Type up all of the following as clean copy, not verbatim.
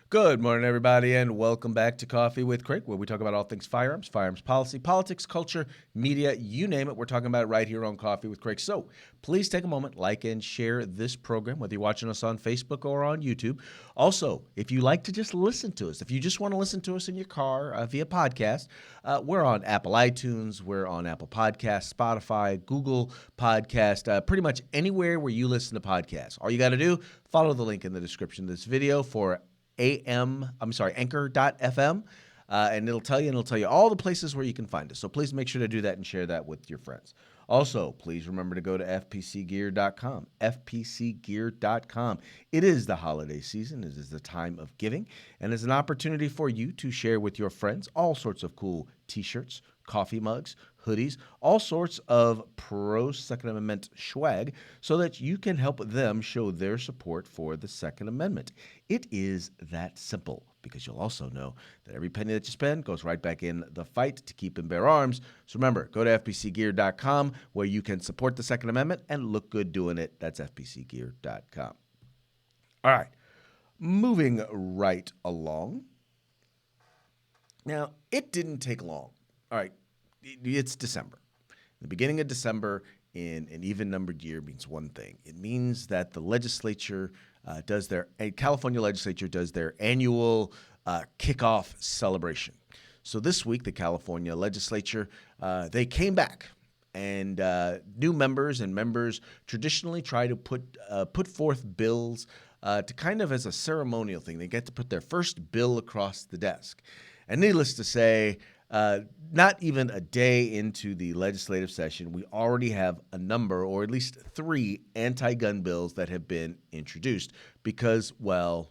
Good morning, everybody, and welcome back to Coffee with Craig, where we talk about all things firearms, firearms policy, politics, culture, media, you name it. We're talking about it right here on Coffee with Craig. So please take a moment, like and share this program, whether you're watching us on Facebook or on YouTube. Also, if you like to just listen to us, if you just want to listen to us in your car via podcast, we're on Apple iTunes, we're on Apple Podcasts, Spotify, Google Podcast, pretty much anywhere where you listen to podcasts. All you got to do, follow the link in the description of this video for Anchor.fm, and it'll tell you all the places where you can find us. So please make sure to do that and share that with your friends. Also, please remember to go to fpcgear.com, fpcgear.com. It is the holiday season. It is the time of giving, and it's an opportunity for you to share with your friends all sorts of cool t-shirts, coffee mugs, hoodies, all sorts of pro-Second Amendment swag so that you can help them show their support for the Second Amendment. It is that simple, because you'll also know that every penny that you spend goes right back in the fight to keep and bear arms. So remember, go to fpcgear.com where you can support the Second Amendment and look good doing it. That's fpcgear.com. All right, moving right along. Now, it didn't take long. All right, it's December. The beginning of December in an even-numbered year means one thing. It means that the legislature California legislature does their annual kickoff celebration. So this week, the California legislature, they came back, and new members traditionally try to put forth bills to kind of as a ceremonial thing. They get to put their first bill across the desk. And needless to say, not even a day into the legislative session, we already have a number, or at least 3 anti-gun bills that have been introduced because, well,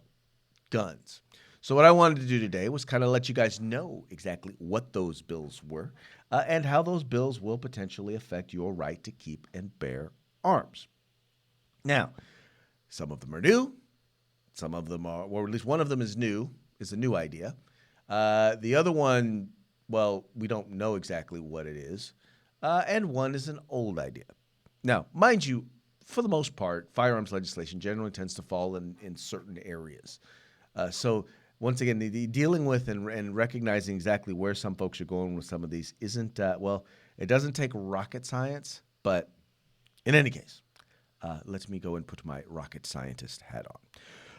guns. So what I wanted to do today was kind of let you guys know exactly what those bills were and how those bills will potentially affect your right to keep and bear arms. Now, some of them are new. Some of them are, or at least one of them is a new idea. The other one, well, we don't know exactly what it is, and one is an old idea. Now, mind you, for the most part, firearms legislation generally tends to fall in certain areas. So once again, the dealing with and recognizing exactly where some folks are going with some of these isn't, it doesn't take rocket science, but in any case, let me go and put my rocket scientist hat on.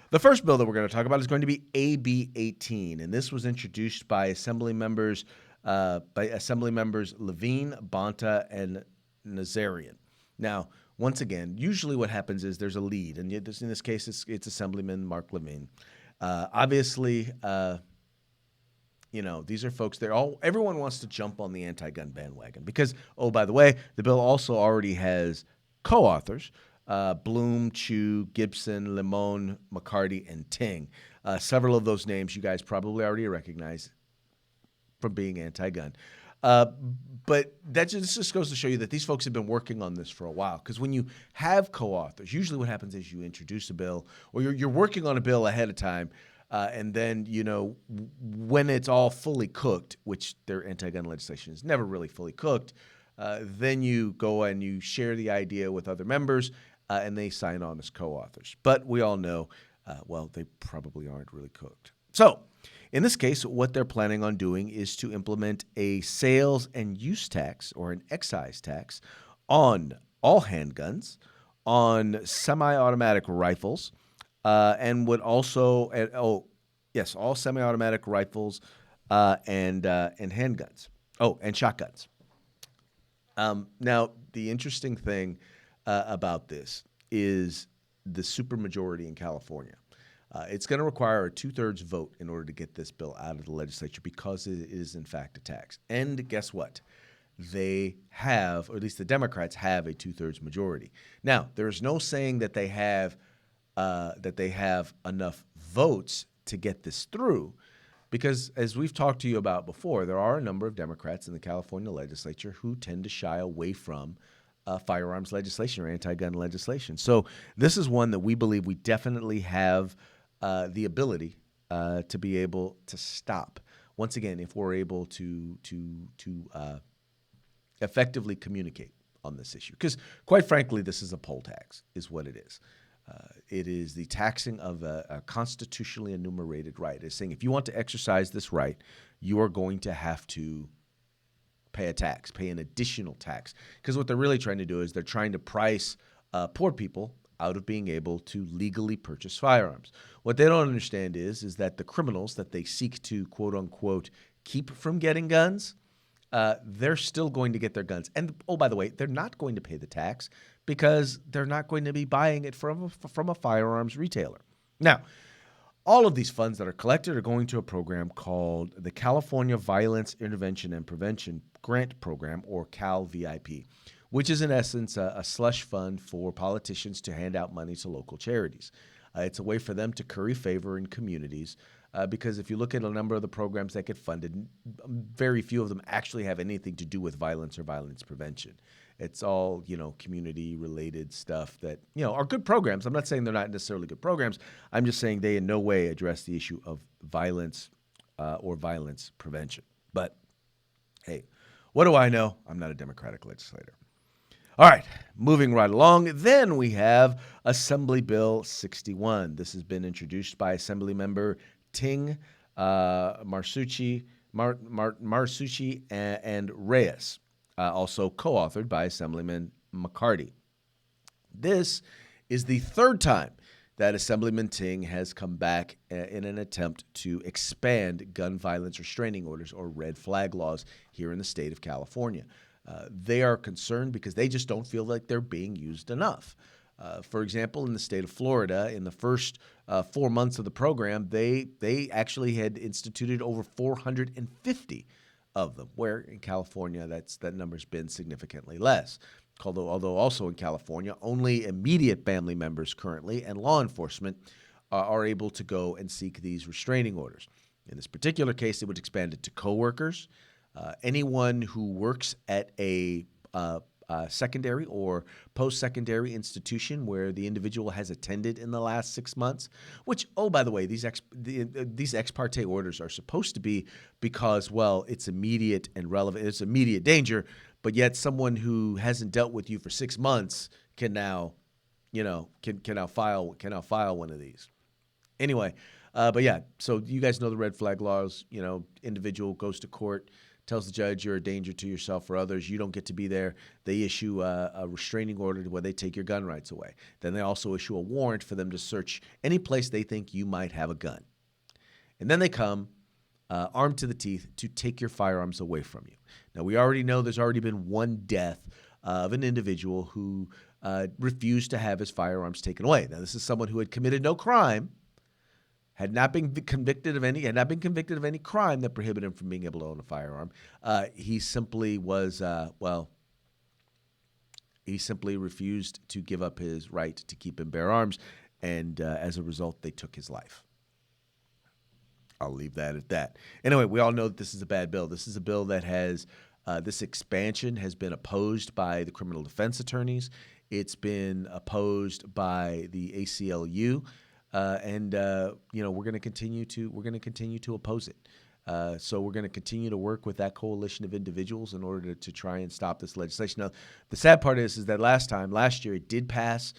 The first bill that we're going to talk about is going to be AB 18, and this was introduced by Assembly members Levine, Bonta, and Nazarian. Now, once again, usually what happens is there's a lead, and in this case, it's Assemblyman Mark Levine. Obviously, these are folks. Everyone wants to jump on the anti-gun bandwagon because, oh, by the way, the bill also already has co-authors. Bloom, Chu, Gibson, Limon, McCarty, and Ting. Several of those names you guys probably already recognize from being anti-gun. But this just goes to show you that these folks have been working on this for a while. Because when you have co-authors, usually what happens is you introduce a bill, or you're working on a bill ahead of time, and then, when it's all fully cooked, which their anti-gun legislation is never really fully cooked, then you go and you share the idea with other members, and they sign on as co-authors. But we all know, they probably aren't really cooked. So in this case, what they're planning on doing is to implement a sales and use tax, or an excise tax, on all handguns, on semi-automatic rifles, and would also, all semi-automatic rifles and handguns. Oh, and shotguns. Now, the interesting thing about this is the supermajority in California. It's going to require a 2/3 vote in order to get this bill out of the legislature because it is, in fact, a tax. And guess what? They have, or at least the Democrats have, a 2/3 majority. Now, there is no saying that they have enough votes to get this through, because as we've talked to you about before, there are a number of Democrats in the California legislature who tend to shy away from firearms legislation or anti-gun legislation. So this is one that we believe we definitely have the ability to be able to stop. Once again, if we're able to effectively communicate on this issue. Because quite frankly, this is a poll tax, is what it is. It is the taxing of a constitutionally enumerated right. It's saying if you want to exercise this right, you are going to have to pay a tax, pay an additional tax. Because what they're really trying to do is they're trying to price poor people out of being able to legally purchase firearms. What they don't understand is that the criminals that they seek to, quote unquote, keep from getting guns, they're still going to get their guns. And, oh, by the way, they're not going to pay the tax because they're not going to be buying it from a firearms retailer. Now, all of these funds that are collected are going to a program called the California Violence Intervention and Prevention Grant Program, or CAL-VIP, which is in essence a slush fund for politicians to hand out money to local charities. It's a way for them to curry favor in communities because if you look at a number of the programs that get funded, very few of them actually have anything to do with violence or violence prevention. It's all, community-related stuff that, are good programs. I'm not saying they're not necessarily good programs. I'm just saying they in no way address the issue of violence or violence prevention. But, hey, what do I know? I'm not a Democratic legislator. All right, moving right along. Then we have Assembly Bill 61. This has been introduced by Assemblymember Ting, Marsucci, and Reyes, also co-authored by Assemblyman McCarty. This is the third time that Assemblyman Ting has come back in an attempt to expand gun violence restraining orders, or red flag laws, here in the state of California. They are concerned because they just don't feel like they're being used enough. For example, in the state of Florida, in the first 4 months of the program, they actually had instituted over 450 of them, where in California that number's been significantly less. Although also in California, only immediate family members currently and law enforcement are able to go and seek these restraining orders. In this particular case, it would expand it to coworkers, anyone who works at a secondary or post-secondary institution where the individual has attended in the last 6 months, which, oh, by the way, these ex parte orders are supposed to be because, well, it's immediate and relevant. It's immediate danger, but yet someone who hasn't dealt with you for 6 months can now file one of these. Anyway, but yeah, so you guys know the red flag laws. Individual goes to court, tells the judge you're a danger to yourself or others. You don't get to be there. They issue a restraining order where they take your gun rights away. Then they also issue a warrant for them to search any place they think you might have a gun. And then they come armed to the teeth to take your firearms away from you. Now, we already know there's already been one death of an individual who refused to have his firearms taken away. Now, this is someone who had committed no crime, had not been convicted of any crime that prohibited him from being able to own a firearm. He simply refused to give up his right to keep and bear arms, and as a result, they took his life. I'll leave that at that. Anyway, we all know that this is a bad bill. This is a bill that has this expansion has been opposed by the criminal defense attorneys. It's been opposed by the ACLU. And we're going to continue to oppose it. So we're going to continue to work with that coalition of individuals in order to try and stop this legislation. Now, the sad part is that last year, it did pass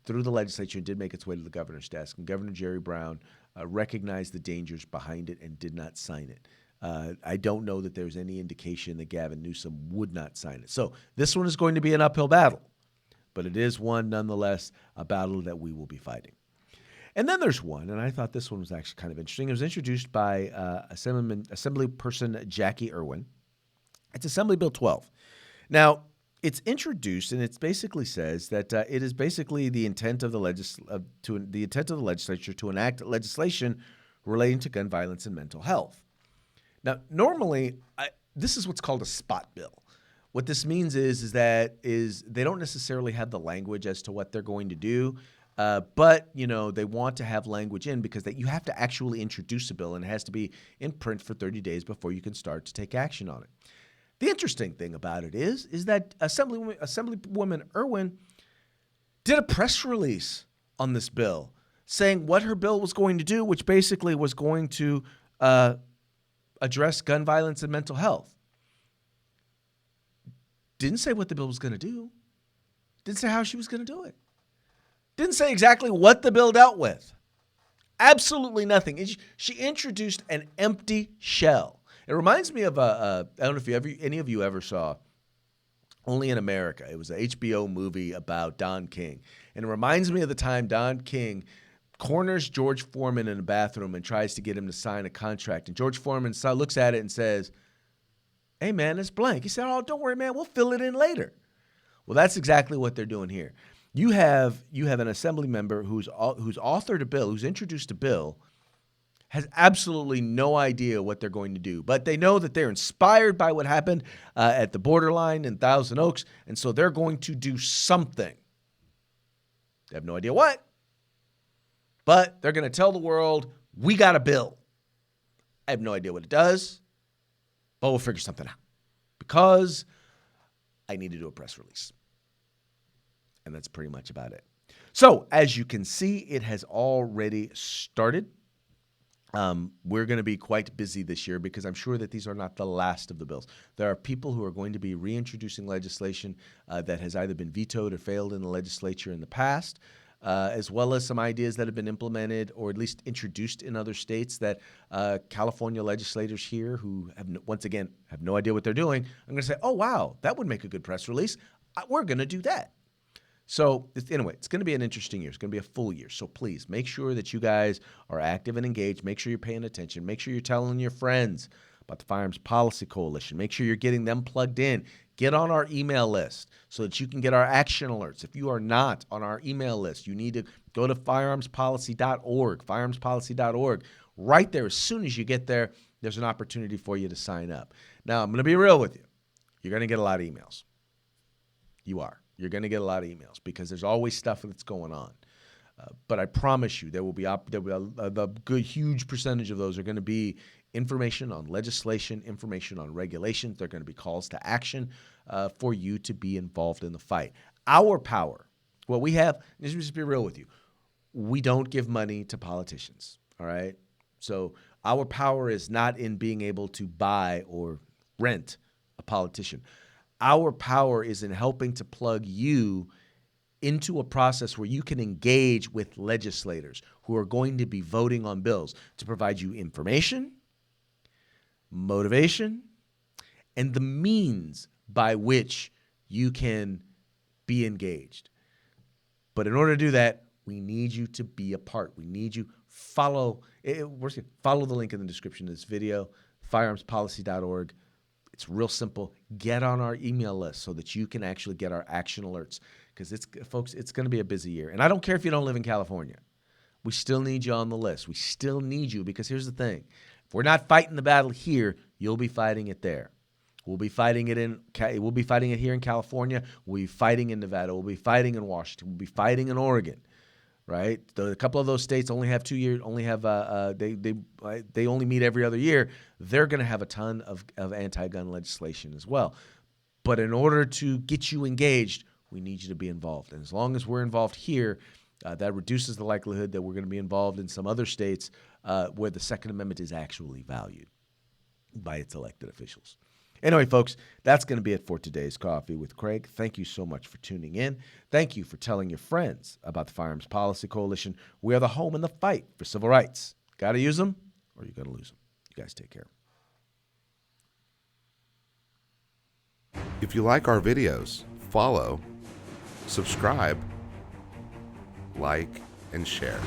through the legislature and did make its way to the governor's desk. And Governor Jerry Brown recognized the dangers behind it and did not sign it. I don't know that there's any indication that Gavin Newsom would not sign it. So this one is going to be an uphill battle, but it is one, nonetheless, a battle that we will be fighting. And then there's one, and I thought this one was actually kind of interesting. It was introduced by Assemblyperson Jackie Irwin. It's Assembly Bill 12. Now, it's introduced, and it basically says that it is basically the intent of the legislature to enact legislation relating to gun violence and mental health. Now, normally, this is what's called a spot bill. What this means is that they don't necessarily have the language as to what they're going to do. But they want to have language in because that you have to actually introduce a bill, and it has to be in print for 30 days before you can start to take action on it. The interesting thing about it is that Assemblywoman Irwin did a press release on this bill saying what her bill was going to do, which basically was going to address gun violence and mental health. Didn't say what the bill was going to do. Didn't say how she was going to do it. Didn't say exactly what the bill dealt with. Absolutely nothing. She introduced an empty shell. It reminds me of I don't know if any of you ever saw Only in America. It was an HBO movie about Don King. And it reminds me of the time Don King corners George Foreman in a bathroom and tries to get him to sign a contract. And George Foreman looks at it and says, "Hey, man, it's blank." He said, "Oh, don't worry, man. We'll fill it in later." Well, that's exactly what they're doing here. You have an assembly member who's authored a bill, who's introduced a bill, has absolutely no idea what they're going to do. But they know that they're inspired by what happened at the borderline in Thousand Oaks, and so they're going to do something. They have no idea what, but they're going to tell the world, we got a bill. I have no idea what it does, but we'll figure something out because I need to do a press release. And that's pretty much about it. So as you can see, it has already started. We're going to be quite busy this year because I'm sure that these are not the last of the bills. There are people who are going to be reintroducing legislation that has either been vetoed or failed in the legislature in the past, as well as some ideas that have been implemented or at least introduced in other states that California legislators here who have, once again, have no idea what they're doing, I'm going to say, oh, wow, that would make a good press release. We're going to do that. So anyway, it's going to be an interesting year. It's going to be a full year. So please make sure that you guys are active and engaged. Make sure you're paying attention. Make sure you're telling your friends about the Firearms Policy Coalition. Make sure you're getting them plugged in. Get on our email list so that you can get our action alerts. If you are not on our email list, you need to go to firearmspolicy.org, firearmspolicy.org. Right there, as soon as you get there, there's an opportunity for you to sign up. Now, I'm going to be real with you. You're going to get a lot of emails. You are. You're going to get a lot of emails because there's always stuff that's going on. But I promise you there will be a good, huge percentage of those are going to be information on legislation, information on regulations. They're going to be calls to action for you to be involved in the fight. Our power, what we have, let's just be real with you, we don't give money to politicians, all right? So our power is not in being able to buy or rent a politician. Our power is in helping to plug you into a process where you can engage with legislators who are going to be voting on bills to provide you information, motivation, and the means by which you can be engaged. But in order to do that, we need you to be a part. We need you follow the link in the description of this video, firearmspolicy.org. It's real simple. Get on our email list so that you can actually get our action alerts because, folks, it's going to be a busy year. And I don't care if you don't live in California. We still need you on the list. We still need you because here's the thing. If we're not fighting the battle here, you'll be fighting it there. We'll be fighting it here in California. We'll be fighting in Nevada. We'll be fighting in Washington. We'll be fighting in Oregon. Right, a couple of those states only have 2 years. They only meet every other year. They're going to have a ton of anti-gun legislation as well. But in order to get you engaged, we need you to be involved. And as long as we're involved here, that reduces the likelihood that we're going to be involved in some other states where the Second Amendment is actually valued by its elected officials. Anyway, folks, that's going to be it for today's Coffee with Craig. Thank you so much for tuning in. Thank you for telling your friends about the Firearms Policy Coalition. We are the home in the fight for civil rights. Got to use them or you're going to lose them. You guys take care. If you like our videos, follow, subscribe, like, and share.